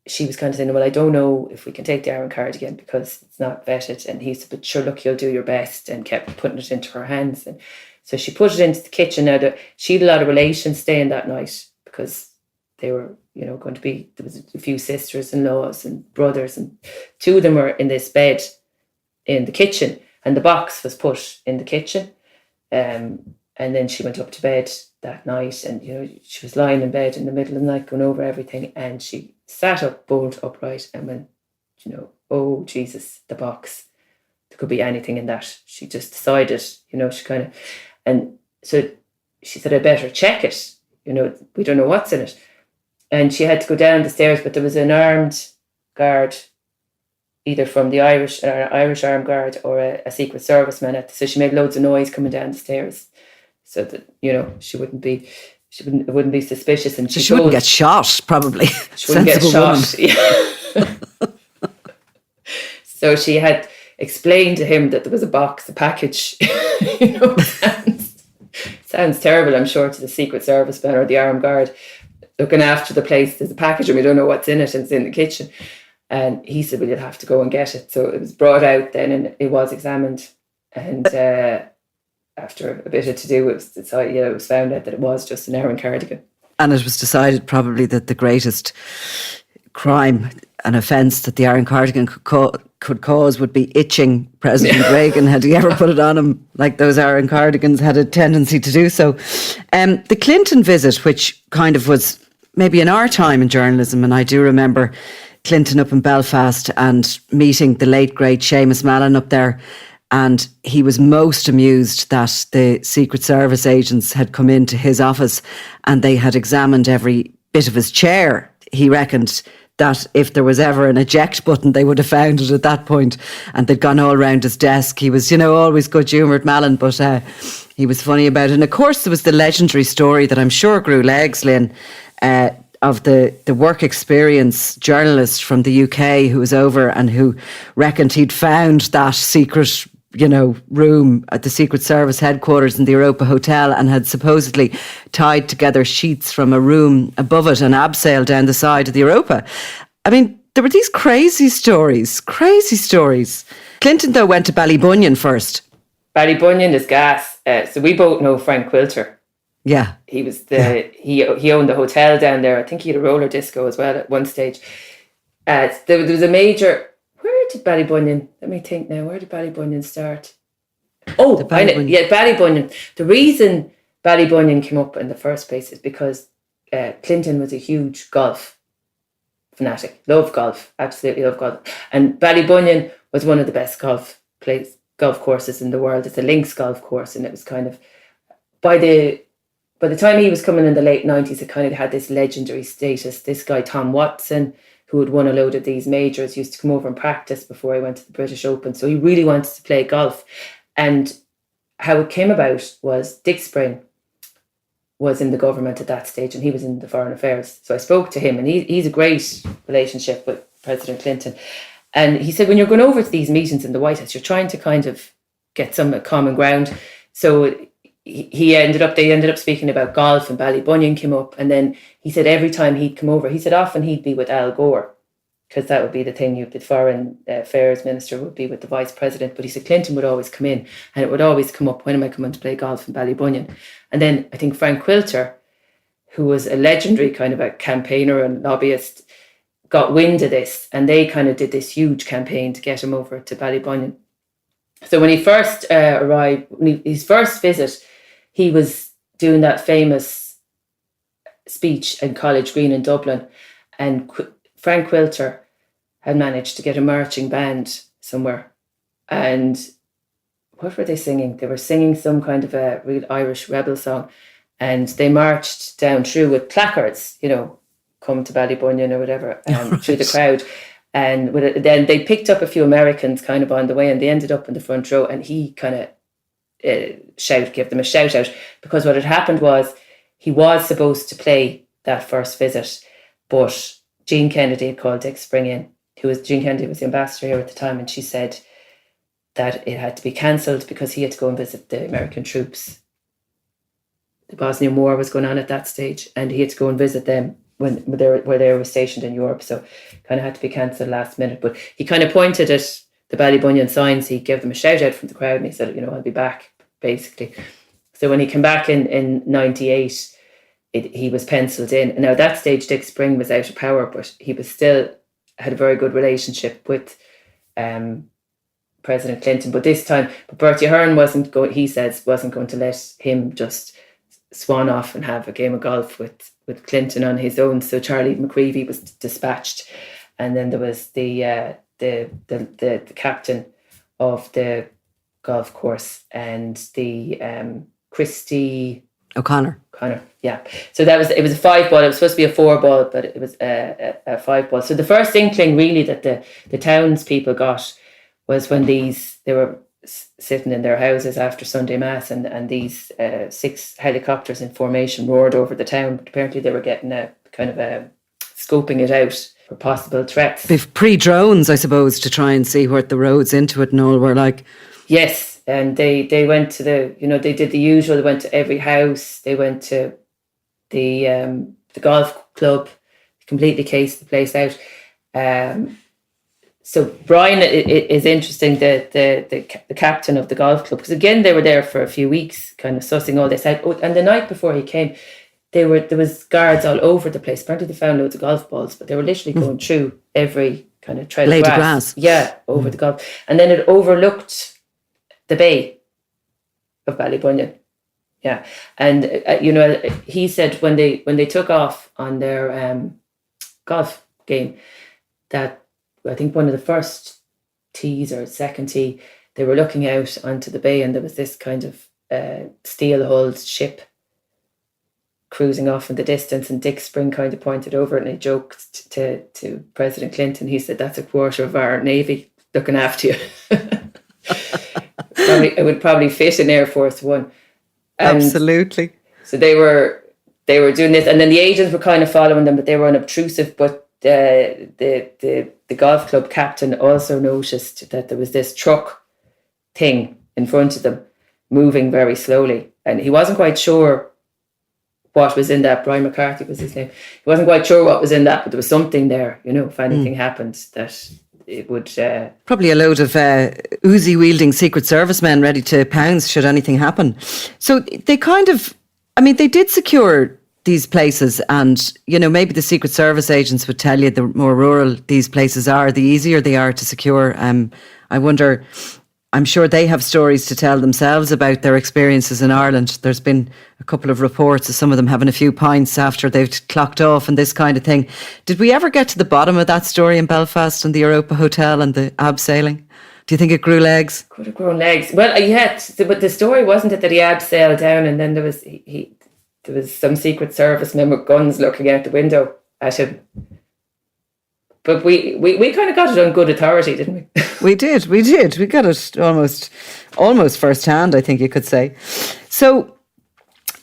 Speaker 1: she was kind of saying, well, I don't know if we can take the Aran cardigan because it's not vetted. And he said, but sure, look, you'll do your best, and kept putting it into her hands. And so she put it into the kitchen. Now, she had a lot of relations staying that night because they were, going to be, there was a few sisters-in-laws and brothers, and 2 of them were in this bed in the kitchen, and the box was put in the kitchen. And then she went up to bed that night, and she was lying in bed in the middle of the night going over everything, and she sat up bolt upright and went, oh Jesus, the box, there could be anything in that. She just decided, she kind of, and so she said, I better check it, we don't know what's in it. And she had to go down the stairs, but there was an armed guard, either from the Irish armed guard or a Secret Service man. So she made loads of noise coming down the stairs, so that it wouldn't be suspicious. And
Speaker 2: she wouldn't get shot, probably.
Speaker 1: She wouldn't get shot. Yeah. So she had explained to him that there was a package. Sounds terrible, I'm sure, to the Secret Service man or the armed guard looking after the place. There's a package and we don't know what's in it, and it's in the kitchen. And he said, well, you'll have to go and get it. So it was brought out then and it was examined. And after a bit of to-do, it was found out that it was just an Aran cardigan.
Speaker 2: And it was decided probably that the greatest crime and offence that the Aran cardigan could cause would be itching President Reagan had he ever put it on him, like those Aran cardigans had a tendency to do so. The Clinton visit, which kind of was maybe in our time in journalism, and I do remember Clinton up in Belfast and meeting the late, great Seamus Mallon up there. And he was most amused that the Secret Service agents had come into his office and they had examined every bit of his chair. He reckoned that if there was ever an eject button, they would have found it at that point. And they'd gone all around his desk. He was, always good-humoured Mallon, but he was funny about it. And of course, there was the legendary story that I'm sure grew legs, Lynn, of the work experience journalist from the UK who was over and who reckoned he'd found that secret, room at the Secret Service headquarters in the Europa Hotel and had supposedly tied together sheets from a room above it and abseiled down the side of the Europa. I mean, there were these crazy stories. Clinton, though, went to Ballybunion first.
Speaker 1: Ballybunion is gas. So we both know Frank Quilter.
Speaker 2: Yeah.
Speaker 1: He was he owned the hotel down there. I think he had a roller disco as well at one stage. There was a major... Where did Ballybunion... Let me think now. Where did Ballybunion start? Oh, Ballybunion. The reason Ballybunion came up in the first place is because Clinton was a huge golf fanatic. Loved golf. Absolutely loved golf. And Ballybunion was one of the best golf courses in the world. It's a links golf course, and it was kind of... By the time he was coming in the late 90s, it kind of had this legendary status. This guy, Tom Watson, who had won a load of these majors, used to come over and practice before he went to the British Open. So he really wanted to play golf. And how it came about was Dick Spring was in the government at that stage and he was in the Foreign Affairs. So I spoke to him and he's a great relationship with President Clinton. And he said, when you're going over to these meetings in the White House, you're trying to kind of get some common ground. So they ended up speaking about golf and Ballybunion came up. And then he said every time he'd come over, he said often he'd be with Al Gore because that would be the thing. The foreign affairs minister would be with the vice president. But he said Clinton would always come in and it would always come up, when am I coming to play golf in Ballybunion? And then I think Frank Quilter, who was a legendary kind of a campaigner and lobbyist, got wind of this and they kind of did this huge campaign to get him over to Ballybunion. So when he first arrived, his first visit, he was doing that famous speech in College Green in Dublin, and Frank Quilter had managed to get a marching band somewhere. And what were they singing? They were singing some kind of a real Irish rebel song, and they marched down through with placards, come to Ballybunion or whatever, through the crowd. And then they picked up a few Americans kind of on the way, and they ended up in the front row, and he kind of give them a shout out, because what had happened was he was supposed to play that first visit, but Jean Kennedy had called Dick Spring in, Jean Kennedy was the ambassador here at the time, and she said that it had to be cancelled because he had to go and visit the American troops. The Bosnian War was going on at that stage, and he had to go and visit them where they were stationed in Europe, so kind of had to be cancelled last minute. But he kind of pointed at the Ballybunion signs, he gave them a shout out from the crowd, and he said, I'll be back, basically. So when he came back in 98, he was penciled in. And now at that stage, Dick Spring was out of power, but he was still had a very good relationship with President Clinton. But this time, Bertie Ahern wasn't going to let him just swan off and have a game of golf with Clinton on his own. So Charlie McCreevy was dispatched, and then there was the captain of the golf course and the Christy
Speaker 2: O'Connor,
Speaker 1: yeah. So it was a 5-ball. It was supposed to be a 4-ball, but it was a 5-ball. So the first inkling really that the townspeople got was when they were sitting in their houses after Sunday Mass, and these 6 helicopters in formation roared over the town. But apparently they were getting a kind of a scoping it out for possible threats.
Speaker 2: Pre-drones, I suppose, to try and see what the roads into it and all were like.
Speaker 1: Yes, and they went to they did the usual. They went to every house. They went to the golf club, completely cased the place out. So Brian is interesting, the captain of the golf club, because again they were there for a few weeks, kind of sussing all this out. Oh, and the night before he came, there was guards all over the place. Apparently they found loads of golf balls, but they were literally going through every kind of trail of grass. Yeah, over the golf, and then it overlooked the bay of Ballybunion. Yeah, and he said when they took off on their golf game, that I think one of the first tees or second tee, they were looking out onto the bay, and there was this kind of steel-hulled ship cruising off in the distance, and Dick Spring kind of pointed over it, and he joked to President Clinton. He said, "That's a quarter of our Navy looking after you." It would probably fit in Air Force One. And
Speaker 2: absolutely.
Speaker 1: So they were doing this, and then the agents were kind of following them, but they were unobtrusive. But the golf club captain also noticed that there was this truck thing in front of them moving very slowly, and he wasn't quite sure what was in that. Brian McCarthy was his name. He wasn't quite sure what was in that, but there was something there, if anything happened, that it would...
Speaker 2: Probably a load of Uzi-wielding Secret Service men ready to pounce should anything happen. So they they did secure these places, and, maybe the Secret Service agents would tell you the more rural these places are, the easier they are to secure. I wonder, I'm sure they have stories to tell themselves about their experiences in Ireland. There's been a couple of reports of some of them having a few pints after they've clocked off and this kind of thing. Did we ever get to the bottom of that story in Belfast and the Europa Hotel and the abseiling? Do you think it grew legs?
Speaker 1: Could have grown legs. Well, but the story wasn't it that he abseiled down, and then there was some Secret Service men with guns looking out the window at him. But we kind of got it on good authority, didn't we?
Speaker 2: We did. We got it almost first hand, I think you could say. So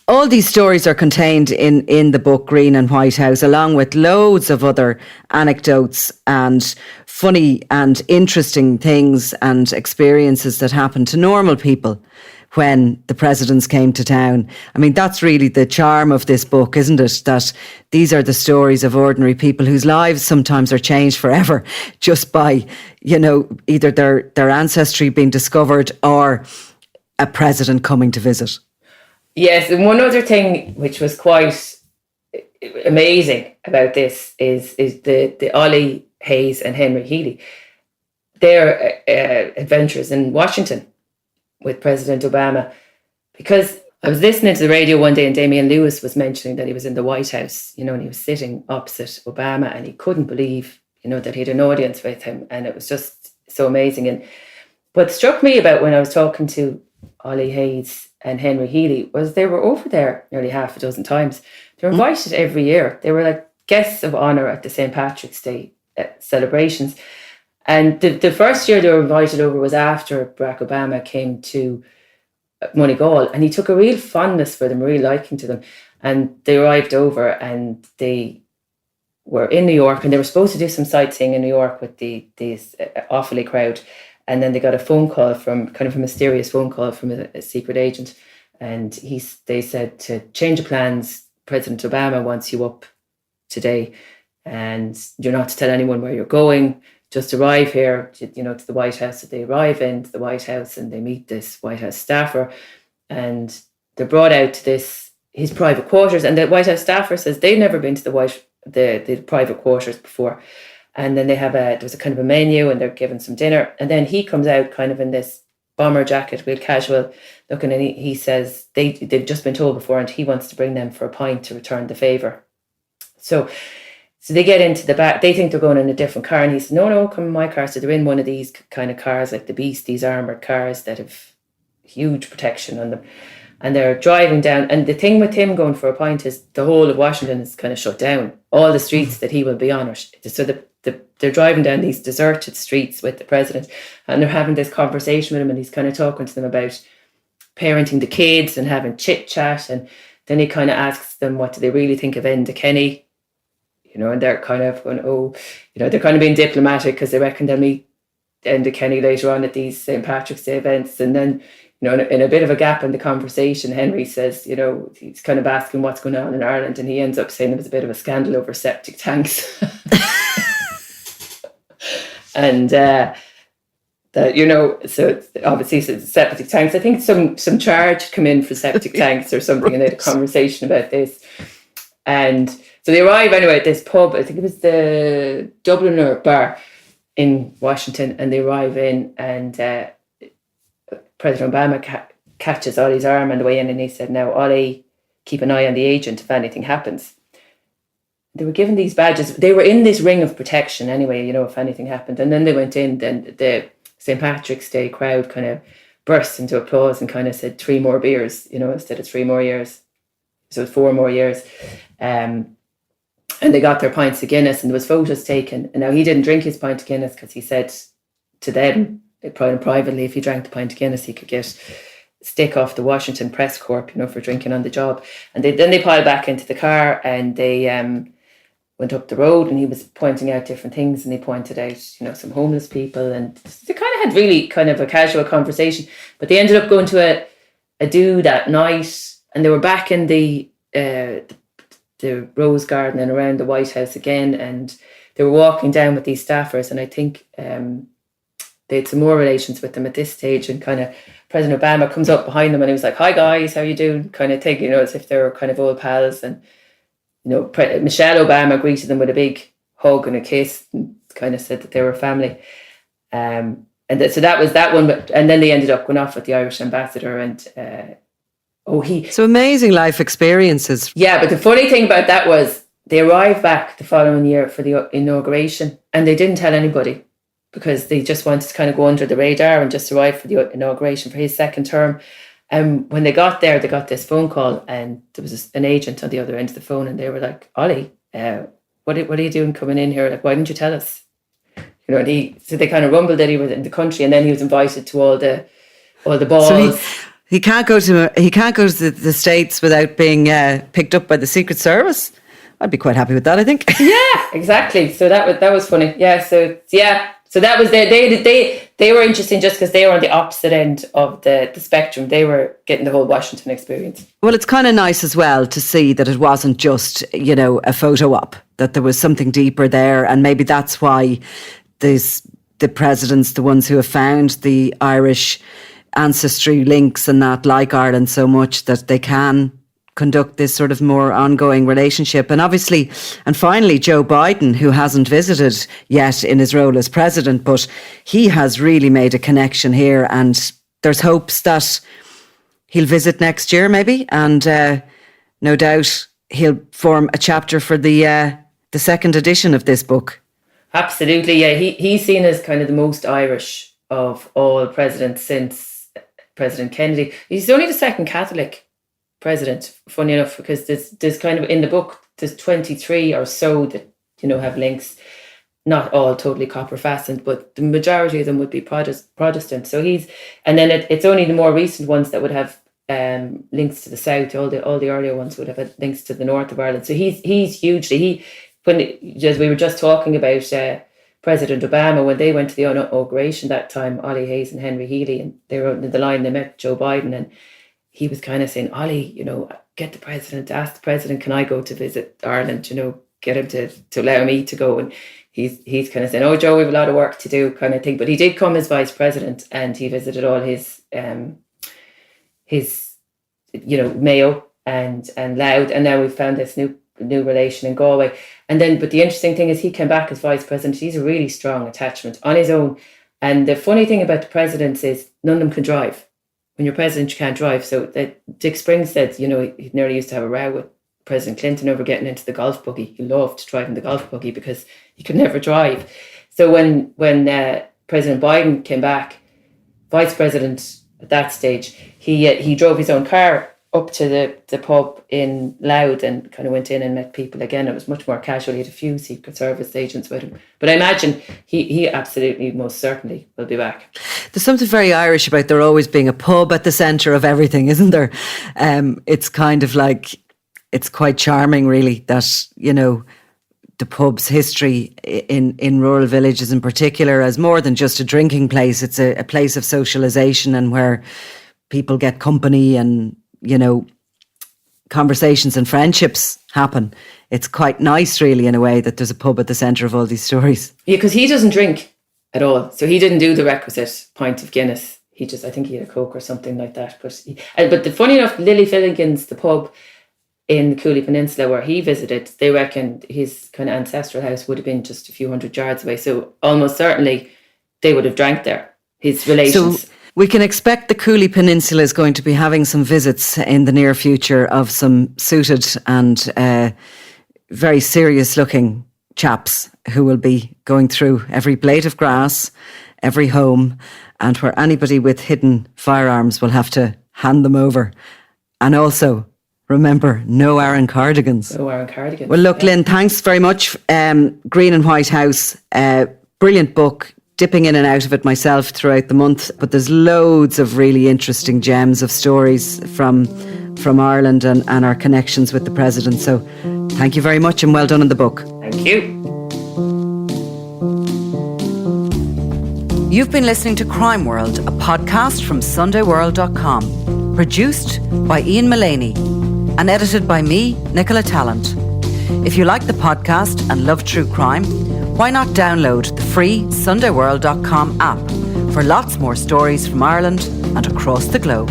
Speaker 2: all these stories are contained in the book Green and White House, along with loads of other anecdotes and funny and interesting things and experiences that happen to normal people when the presidents came to town. I mean, that's really the charm of this book, isn't it? That these are the stories of ordinary people whose lives sometimes are changed forever just by, either their ancestry being discovered or a president coming to visit.
Speaker 1: Yes, and one other thing which was quite amazing about this is the Ollie Hayes and Henry Healy, their adventures in Washington with President Obama, because I was listening to the radio one day and Damian Lewis was mentioning that he was in the White House, and he was sitting opposite Obama, and he couldn't believe, that he had an audience with him, and it was just so amazing. And what struck me about when I was talking to Ollie Hayes and Henry Healy was they were over there nearly half a dozen times. They were invited every year. They were like guests of honour at the St. Patrick's Day celebrations. And the first year they were invited over was after Barack Obama came to Moneygall, and he took a real fondness for them, a real liking to them. And they arrived over and they were in New York, and they were supposed to do some sightseeing in New York with this Offaly crowd. And then they got a phone call kind of a mysterious phone call from a secret agent. And they said to change of plans, President Obama wants you up today, and you're not to tell anyone where you're going. Just arrive here, to the White House. So they arrive into the White House and they meet this White House staffer, and they're brought out to his private quarters. And the White House staffer says they've never been to the private quarters before. And then there was a kind of a menu, and they're given some dinner. And then he comes out kind of in this bomber jacket, real casual looking, and he says they've just been told before, and he wants to bring them for a pint to return the favour. So they get into the back. They think they're going in a different car, and he says, no, come in my car. So they're in one of these kind of cars, like the Beast, these armoured cars that have huge protection on them. And they're driving down. And the thing with him going for a pint is the whole of Washington is kind of shut down. All the streets that he will be on. So they're driving down these deserted streets with the president, and they're having this conversation with him, and he's kind of talking to them about parenting the kids and having chit chat. And then he kind of asks them, what do they really think of Enda Kenny? and they're kind of going, they're kind of being diplomatic because they reckon they'll meet Enda Kenny later on at these St. Patrick's Day events. And then, in a bit of a gap in the conversation, Henry says, he's kind of asking what's going on in Ireland, and he ends up saying there was a bit of a scandal over septic tanks. And that, so obviously septic tanks, I think some charge come in for septic tanks or something, and they had a conversation about this. And so they arrive anyway at this pub, I think it was the Dubliner Bar in Washington, and they arrive in, and President Obama catches Ollie's arm on the way in, and he said, now, Ollie, keep an eye on the agent if anything happens. They were given these badges. They were in this ring of protection anyway, if anything happened. And then they went in, then the St. Patrick's Day crowd kind of burst into applause and kind of said 3 more beers, instead of 3 more years. So 4 more years. And they got their pints of Guinness, and there was photos taken. And now he didn't drink his pint of Guinness because he said to them, privately, if he drank the pint of Guinness, he could get stick off the Washington Press Corp, for drinking on the job. And then they piled back into the car, and they went up the road, and he was pointing out different things, and he pointed out, some homeless people, and they kind of had really kind of a casual conversation. But they ended up going to a do that night, and they were back in the Rose Garden and around the White House again, and they were walking down with these staffers, and I think they had some more relations with them at this stage, and kind of President Obama comes up behind them, and he was like, "Hi guys, how you doing?" kind of thing, as if they were kind of old pals. And Michelle Obama greeted them with a big hug and a kiss, and kind of said that they were family. So that was that one. And then they ended up going off with the Irish ambassador, and
Speaker 2: so amazing life experiences.
Speaker 1: Yeah, but the funny thing about that was they arrived back the following year for the inauguration, and they didn't tell anybody, because they just wanted to kind of go under the radar and just arrive for the inauguration for his second term. And when they got there, they got this phone call, and there was an agent on the other end of the phone, and they were like, "Ollie, what are you doing coming in here? Like, why didn't you tell us?" So they kind of rumbled that he was in the country, and then he was invited to all the balls.
Speaker 2: So he can't go to the States without being picked up by the Secret Service. I'd be quite happy with that, I think.
Speaker 1: Yeah, exactly. So that was funny. Yeah. So that was they were interesting just because they were on the opposite end of the spectrum. They were getting the whole Washington experience.
Speaker 2: Well, it's kind of nice as well to see that it wasn't just, a photo op, that there was something deeper there. And maybe that's why the presidents, the ones who have found the Irish ancestry links and that, like Ireland so much, that they can conduct this sort of more ongoing relationship. And obviously, and finally, Joe Biden, who hasn't visited yet in his role as president, but he has really made a connection here, and there's hopes that he'll visit next year maybe, and no doubt he'll form a chapter for the second edition of this book.
Speaker 1: Absolutely, yeah. He's seen as kind of the most Irish of all presidents since President Kennedy. He's only the second Catholic president, funny enough, because there's kind of in the book there's 23 or so that have links, not all totally copper fastened, but the majority of them would be Protestant. So and then it's only the more recent ones that would have links to the south. All the earlier ones would have had links to the north of Ireland. So he's hugely as we were just talking about President Obama, when they went to the inauguration that time, Ollie Hayes and Henry Healy, and they were in the line, they met Joe Biden, and he was kind of saying, "Ollie, get the president, ask the president, can I go to visit Ireland, get him to allow me to go." And he's kind of saying, "Oh, Joe, we have a lot of work to do," kind of thing. But he did come as vice president, and he visited all his Mayo and Louth, and now we've found this new relation in Galway. And then, but the interesting thing is he came back as vice president. He's a really strong attachment on his own. And the funny thing about the presidents is none of them can drive. When you're president, you can't drive. So Dick Springs said, he nearly used to have a row with President Clinton over getting into the golf buggy. He loved driving the golf buggy because he could never drive. So when President Biden came back, vice president at that stage, he drove his own car up to the pub in Louth and kind of went in and met people again. It was much more casual. He had a few Secret Service agents with him. But I imagine he absolutely, most certainly will be back.
Speaker 2: There's something very Irish about there always being a pub at the centre of everything, isn't there? It's kind of like, it's quite charming really that, the pub's history in rural villages in particular as more than just a drinking place. It's a place of socialisation and where people get company and, you know, conversations and friendships happen. It's quite nice, really, in a way, that there's a pub at the centre of all these stories.
Speaker 1: Yeah, because he doesn't drink at all. So he didn't do the requisite pint of Guinness. He just, I think he had a Coke or something like that. But the funny enough, Lily Finnegan's, the pub in the Cooley Peninsula where he visited, they reckon his kind of ancestral house would have been just a few hundred yards away. So almost certainly they would have drank there, his relations.
Speaker 2: So we can expect the Cooley Peninsula is going to be having some visits in the near future of some suited and very serious looking chaps who will be going through every blade of grass, every home, and where anybody with hidden firearms will have to hand them over. And also, remember, no Aran cardigans.
Speaker 1: No Aran cardigans.
Speaker 2: Well, look, Lynne, thanks very much. Green and White House, brilliant book, dipping in and out of it myself throughout the month. But there's loads of really interesting gems of stories from Ireland and our connections with the president. So thank you very much and well done on the book.
Speaker 1: Thank you.
Speaker 2: You've been listening to Crime World, a podcast from SundayWorld.com, produced by Ian Mullaney and edited by me, Nicola Tallant. If you like the podcast and love true crime, why not download the free SundayWorld.com app for lots more stories from Ireland and across the globe.